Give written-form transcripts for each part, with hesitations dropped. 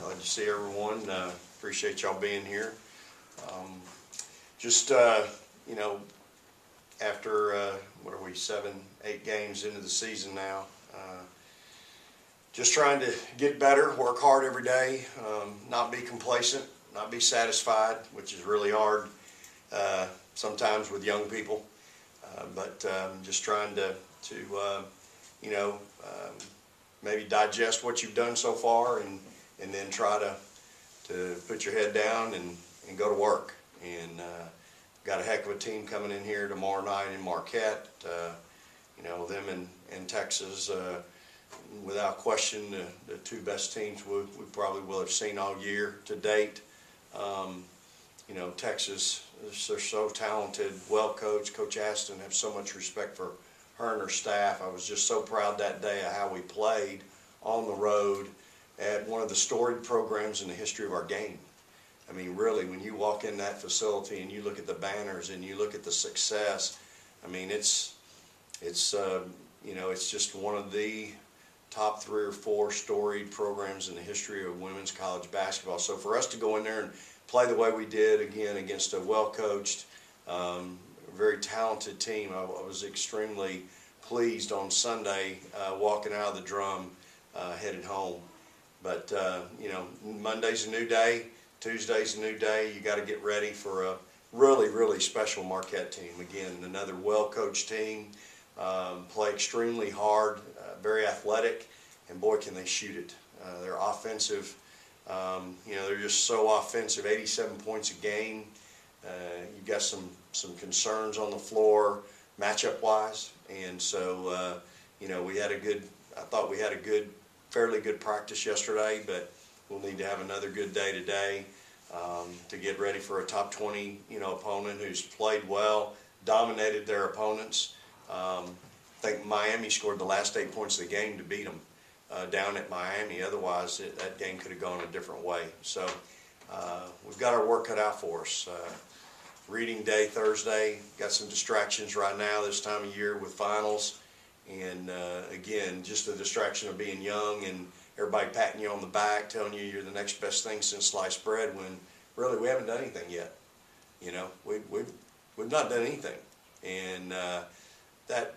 Glad to see everyone. Appreciate y'all being here. Um, just, you know, after, what are we, 7, 8 games into the season now, just trying to get better, work hard every day, not be complacent, not be satisfied, which is really hard sometimes with young people. But just trying to you know, maybe digest what you've done so far and then try to put your head down and go to work. And got a heck of a team coming in here tomorrow night in Marquette. You know, them in Texas, without question, the two best teams we probably will have seen all year to date. You know, Texas, they're so talented, well coached. Coach Aston, have so much respect for her and her staff. I was just so proud that day of how we played on the road at one of the storied programs in the history of our game. I mean, really, when you walk in that facility and you look at the banners and you look at the success, I mean, it's you know, it's just one of the top 3 or 4 storied programs in the history of women's college basketball. So for us to go in there and play the way we did, again, against a well-coached, very talented team, I was extremely pleased on Sunday walking out of the drum, headed home. But, you know, Monday's a new day, Tuesday's a new day. You got to get ready for a really, really special Marquette team. Again, another well-coached team, play extremely hard, very athletic, and boy, can they shoot it. They're offensive. You know, they're just so offensive, 87 points a game. You've got some concerns on the floor matchup-wise, and so, you know, I thought we had a fairly good practice yesterday, but we'll need to have another good day today to get ready for a top 20, you know, opponent who's played well, dominated their opponents. I think Miami scored the last 8 points of the game to beat them down at Miami. Otherwise, that game could have gone a different way. So we've got our work cut out for us. Reading day Thursday, got some distractions right now this time of year with finals. And again, just the distraction of being young and everybody patting you on the back, telling you you're the next best thing since sliced bread, when really we haven't done anything yet. You know, we've not done anything. And that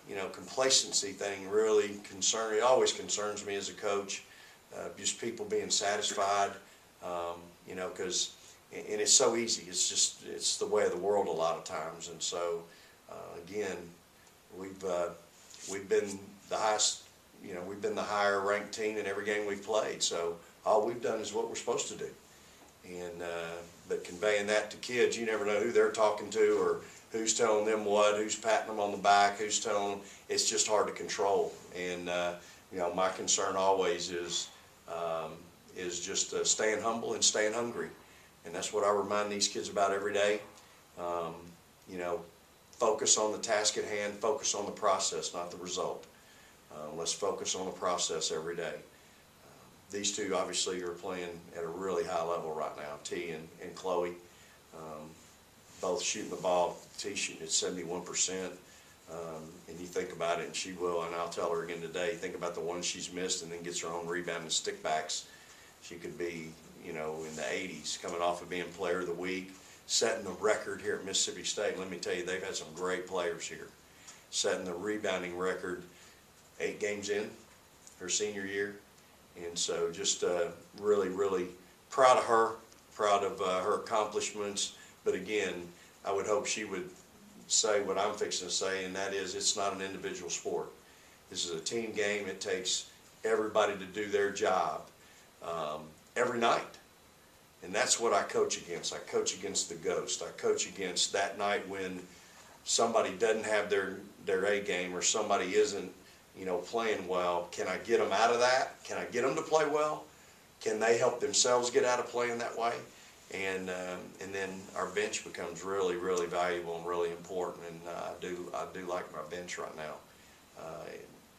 you know, complacency thing really always concerns me as a coach. Just people being satisfied, you know, because it's so easy. It's the way of the world a lot of times. And so again, we've been the highest, you know, we've been the higher ranked team in every game we've played. So all we've done is what we're supposed to do. And but conveying that to kids, you never know who they're talking to or who's telling them what, who's patting them on the back, who's telling them. It's just hard to control. And you know, my concern always is just staying humble and staying hungry. And that's what I remind these kids about every day. You know, focus on the task at hand, focus on the process, not the result. Let's focus on the process every day. These two obviously are playing at a really high level right now, T and Chloe. Both shooting the ball, T shooting at 71%. And you think about it, and she will, and I'll tell her again today, think about the ones she's missed and then gets her own rebound and stickbacks. She could be, you know, in the 80s, coming off of being player of the week, setting the record here at Mississippi State. Let me tell you, they've had some great players here. Setting the rebounding record 8 games in her senior year. And so just really, really proud of her, proud of her accomplishments. But again, I would hope she would say what I'm fixing to say, and that is, it's not an individual sport. This is a team game. It takes everybody to do their job every night. And that's what I coach against. I coach against the ghost. I coach against that night when somebody doesn't have their A game or somebody isn't, you know, playing well. Can I get them out of that? Can I get them to play well? Can they help themselves get out of playing that way? And then our bench becomes really, really valuable and really important. And I do like my bench right now,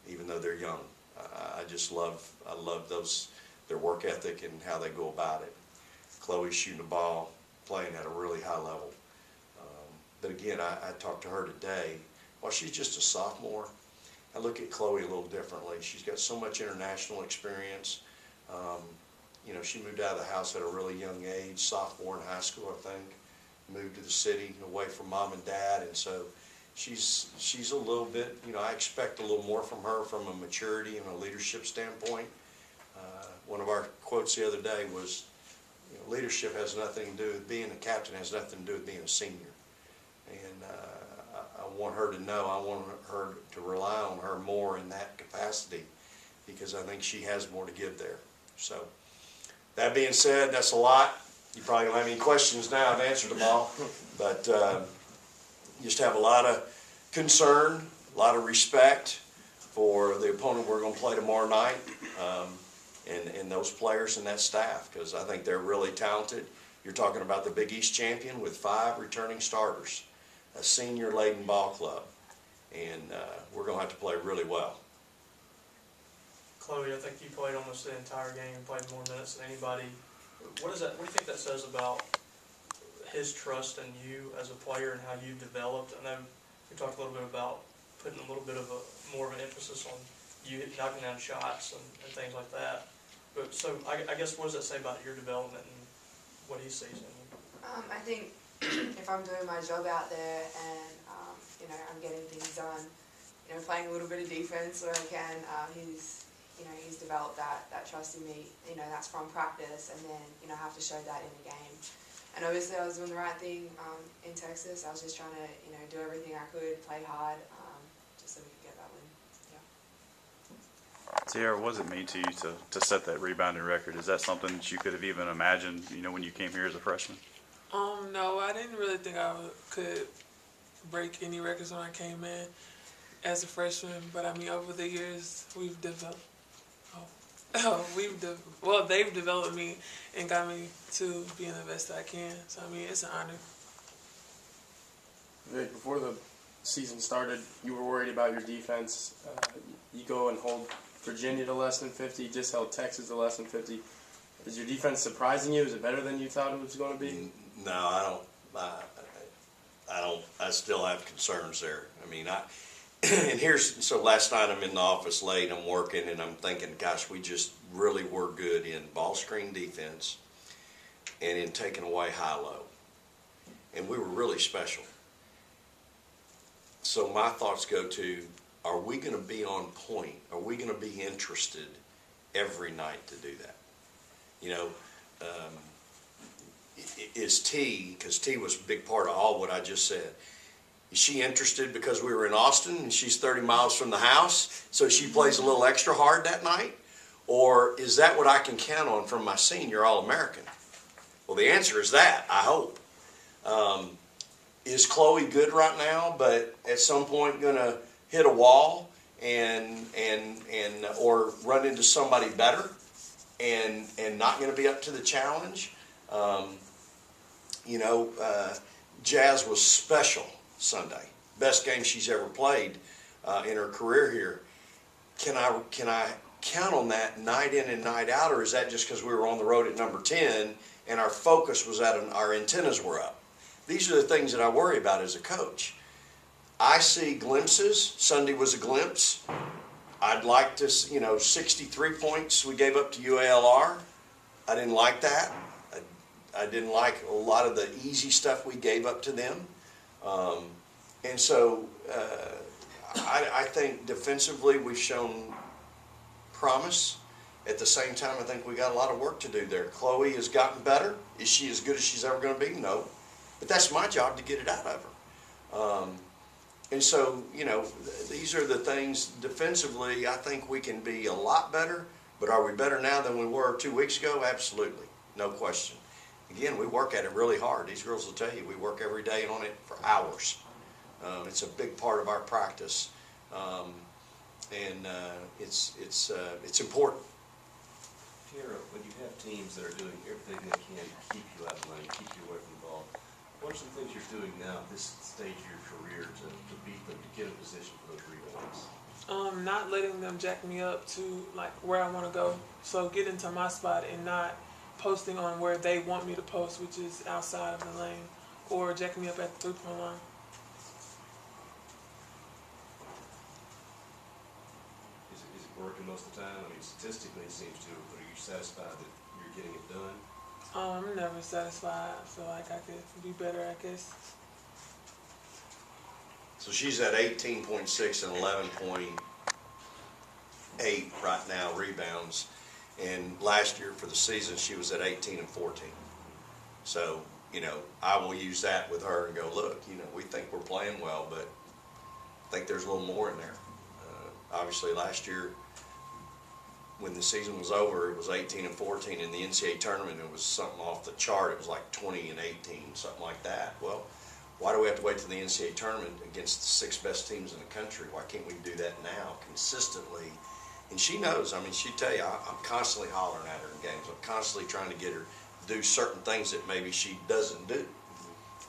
even though they're young. I love their work ethic and how they go about it. Chloe's shooting the ball, playing at a really high level. But again, I talked to her today. While she's just a sophomore, I look at Chloe a little differently. She's got so much international experience. she moved out of the house at a really young age, sophomore in high school, I think. Moved to the city, away from mom and dad, and so she's a little bit, I expect a little more from her from a maturity and a leadership standpoint. One of our quotes the other day was, leadership has nothing to do with being a captain, has nothing to do with being a senior. And I want her to know, I want her to rely on her more in that capacity, because I think she has more to give there. So, that being said, that's a lot. You probably don't have any questions now. I've answered them all. But just have a lot of concern, a lot of respect for the opponent we're going to play tomorrow night, and those players and that staff, because I think they're really talented. You're talking about the Big East champion with 5 returning starters, a senior-laden ball club, and we're going to have to play really well. Chloe, I think you played almost the entire game, played more minutes than anybody. What do you think that says about his trust in you as a player and how you've developed? I know we talked a little bit about putting a little bit of more of an emphasis on you knocking down shots and things like that. But so I guess what does that say about your development and what he sees in you? I think if I'm doing my job out there and I'm getting things done, playing a little bit of defense where I can, he's developed that trust in me. That's from practice, and then I have to show that in the game. And obviously I was doing the right thing in Texas. I was just trying to do everything I could, play hard, just so we could get that win. Teaira, what does it mean to you to set that rebounding record? Is that something that you could have even imagined, when you came here as a freshman? No, I didn't really think I could break any records when I came in as a freshman. But I mean, over the years, we've developed. They've developed me and got me to being the best I can. So I mean, it's an honor. Vic, before the season started, you were worried about your defense. You go and hold Virginia to less than 50, just held Texas to less than 50. Is your defense surprising you? Is it better than you thought it was going to be? No, I don't. I still have concerns there. I mean, so last night I'm in the office late, I'm working, and I'm thinking, gosh, we just really were good in ball screen defense and in taking away high-low. And we were really special. So my thoughts go to, are we going to be on point? Are we going to be interested every night to do that? Is T, because T was a big part of all what I just said, is she interested because we were in Austin and she's 30 miles from the house, so she plays a little extra hard that night? Or is that what I can count on from my senior All-American? Well, the answer is that, I hope. Is Chloe good right now, but at some point going to hit a wall or run into somebody better and not going to be up to the challenge? Jazz was special Sunday. Best game she's ever played in her career here. Can I count on that night in and night out, or is that just because we were on the road at number 10 and our focus was our antennas were up? These are the things that I worry about as a coach. I see glimpses. Sunday was a glimpse. I'd like to, 63 points we gave up to UALR. I didn't like that. I didn't like a lot of the easy stuff we gave up to them. And so I think defensively we've shown promise. At the same time, I think we got a lot of work to do there. Chloe has gotten better. Is she as good as she's ever going to be? No. But that's my job to get it out of her. And so, these are the things defensively. I think we can be a lot better. But are we better now than we were 2 weeks ago? Absolutely. No question. Again, we work at it really hard. These girls will tell you we work every day on it for hours. It's a big part of our practice, and it's important. Teaira, when you have teams that are doing everything they can to keep you out of line, keep you away from the ball, what are some things you're doing now at this stage of your career to beat them, to get in position for those rebounds? Not letting them jack me up to where I want to go. So get into my spot and not posting on where they want me to post, which is outside of the lane, or jacking me up at the 3-point line. Is it working most of the time? I mean, statistically it seems to, but are you satisfied that you're you're getting it done? I'm never satisfied. I feel like I could be better, I guess. So she's at 18.6 and 11.8 right now rebounds. And last year for the season, she was at 18 and 14. So, you know, I will use that with her and go, look, you know, we think we're playing well, but I think there's a little more in there. Obviously last year, when the season was over, it was 18 and 14. In the NCAA tournament, it was something off the chart. It was like 20 and 18, something like that. Well, why do we have to wait till the NCAA tournament against the 6 best teams in the country? Why can't we do that now consistently? And she knows. I mean, she'd tell you, I'm constantly hollering at her in games. I'm constantly trying to get her to do certain things that maybe she doesn't do.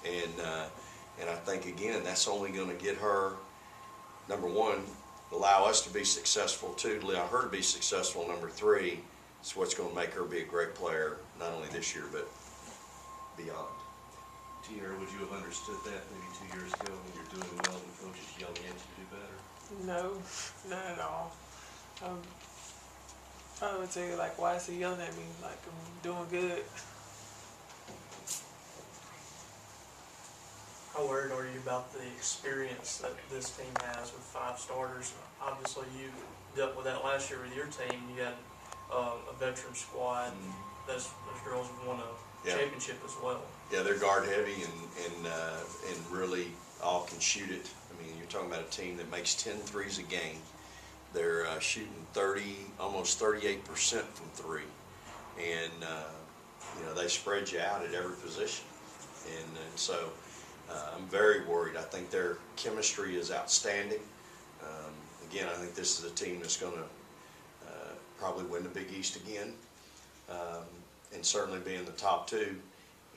And I think, again, that's only going to get her, number one, allow us to be successful, two, to allow her to be successful, number three, it's what's going to make her be a great player, not only this year, but beyond. Teaira, would you have understood that maybe 2 years ago when you're doing well and coaches yelling at you to do better? No, not at all. I would tell you, like, why is he yelling at me? Like, I'm doing good. How worried are you about the experience that this team has with 5 starters? Obviously, you dealt with that last year with your team. You had a veteran squad. Those girls have won a championship as well. Yeah, they're guard heavy and really all can shoot it. I mean, you're talking about a team that makes 10 threes a game. They're shooting almost 38% from three, and you know, they spread you out at every position, and so I'm very worried. I think their chemistry is outstanding. Again, I think this is a team that's going to probably win the Big East again, and certainly be in the top 2.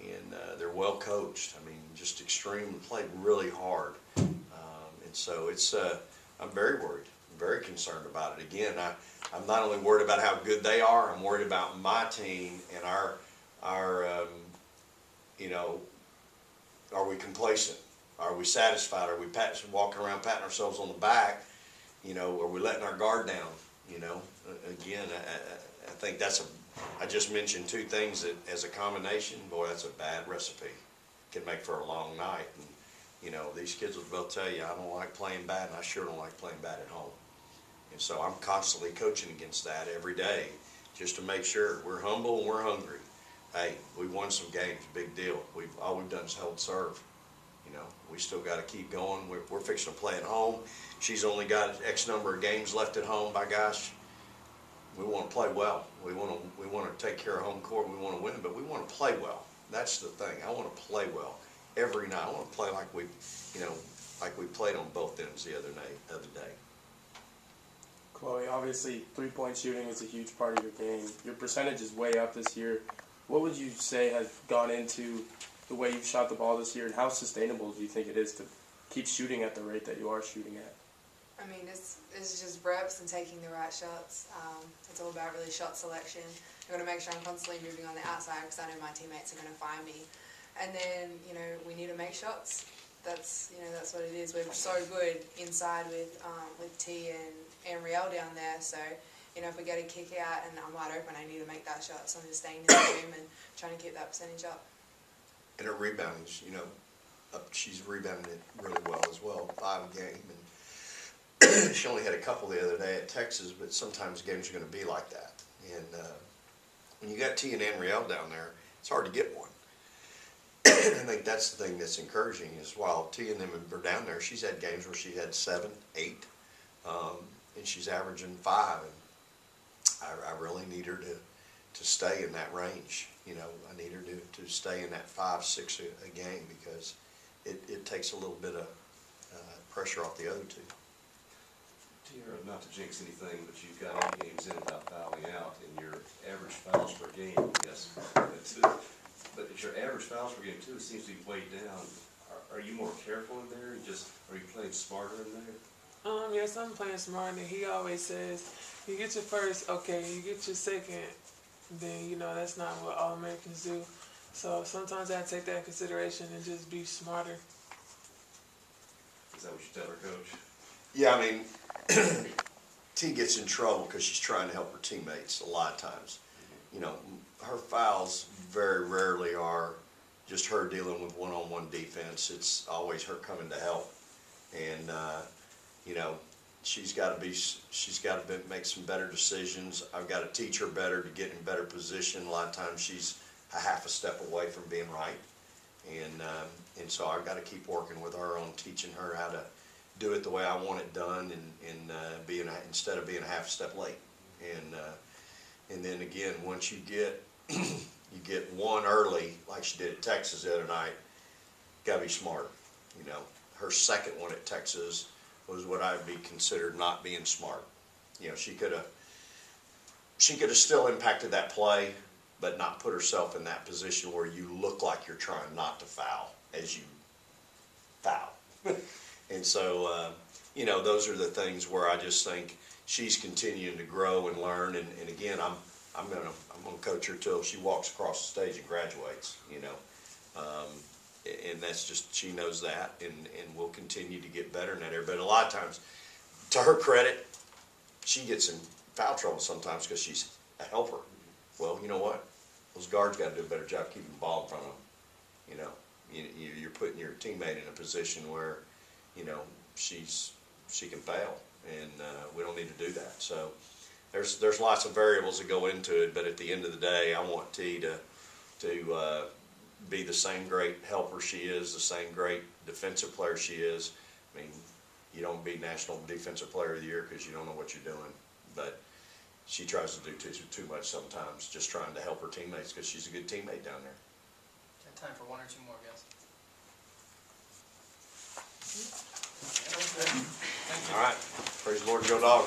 And they're well coached. I mean, just extreme, played really hard, and so it's. I'm very worried. Very concerned about it. Again, I'm not only worried about how good they are, I'm worried about my team and our you know, are we complacent? Are we satisfied? Are we walking around patting ourselves on the back? You know, are we letting our guard down? You know, again, I think I just mentioned 2 things that as a combination, boy, that's a bad recipe. Can make for a long night. And, you know, these kids will both tell you, I don't like playing bad, and I sure don't like playing bad at home. And so I'm constantly coaching against that every day just to make sure we're humble and we're hungry. Hey, we won some games, big deal. All we've done is held serve. You know, we still got to keep going. We're fixing to play at home. She's only got X number of games left at home. By gosh, we want to play well. We want to take care of home court. We want to win, but we want to play well. That's the thing. I want to play well every night. I want to play like we played on both ends the other day. Chloe, obviously 3-point shooting is a huge part of your game. Your percentage is way up this year. What would you say has gone into the way you've shot the ball this year, and how sustainable do you think it is to keep shooting at the rate that you are shooting at? I mean, it's just reps and taking the right shots. It's all about really shot selection. I'm going to make sure I'm constantly moving on the outside because I know my teammates are going to find me. And then, you know, we need to make shots. That's what it is. We're so good inside with T and Riel down there. So, you know, if we get a kick out and I'm wide open, I need to make that shot. So I'm just staying in the game and trying to keep that percentage up. And her rebounds, you know, she's rebounded it really well as well, 5 a game. And she only had a couple the other day at Texas, but sometimes games are going to be like that. And when you got T and Riel down there, it's hard to get one. I think that's the thing that's encouraging is while T and them are down there, she's had games where she had 7, 8, and she's averaging 5. And I really need her to stay in that range. You know, I need her to stay in that 5, 6 a game because it takes a little bit of pressure off the other 2. Teaira, not to jinx anything, but you've got 8 games in without fouling out, and your average fouls per game, yes, but your average fouls per game too seems to be way down. Are you more careful in there, and are you playing smarter in there? Yes, I'm playing smart, and he always says, you get your first, okay, you get your second, then, you know, that's not what all Americans do. So sometimes I take that in consideration and just be smarter. Is that what you tell her, Coach? Yeah, I mean, T gets in trouble because she's trying to help her teammates a lot of times. You know, her fouls very rarely are just her dealing with one-on-one defense. It's always her coming to help. And, you know, she's got to make some better decisions. I've got to teach her better to get in better position. A lot of times she's a half a step away from being right. And so I've got to keep working with her on teaching her how to do it the way I want it done, and instead of being a half a step late. And then again, once you get you get one early, like she did at Texas the other night, gotta be smart. You know, her second one at Texas was what I'd be considered not being smart. You know, she could have still impacted that play, but not put herself in that position where you look like you're trying not to foul as you foul. And so, you know, those are the things where I just think she's continuing to grow and learn. And again, I'm gonna coach her till she walks across the stage and graduates. You know, and that's just, she knows that, and we'll continue to get better in that area. But a lot of times, to her credit, she gets in foul trouble sometimes because she's a helper. Well, you know what? Those guards got to do a better job keeping the ball in front of them. You know, you're putting your teammate in a position where, you know, she can fail, and we don't need to do that. So there's lots of variables that go into it, but at the end of the day, I want T to be the same great helper she is, the same great defensive player she is. I mean, you don't be National Defensive Player of the Year because you don't know what you're doing, but she tries to do too much sometimes, just trying to help her teammates because she's a good teammate down there. Got time for one or two more, guys. All right. Praise the Lord, go Dogs.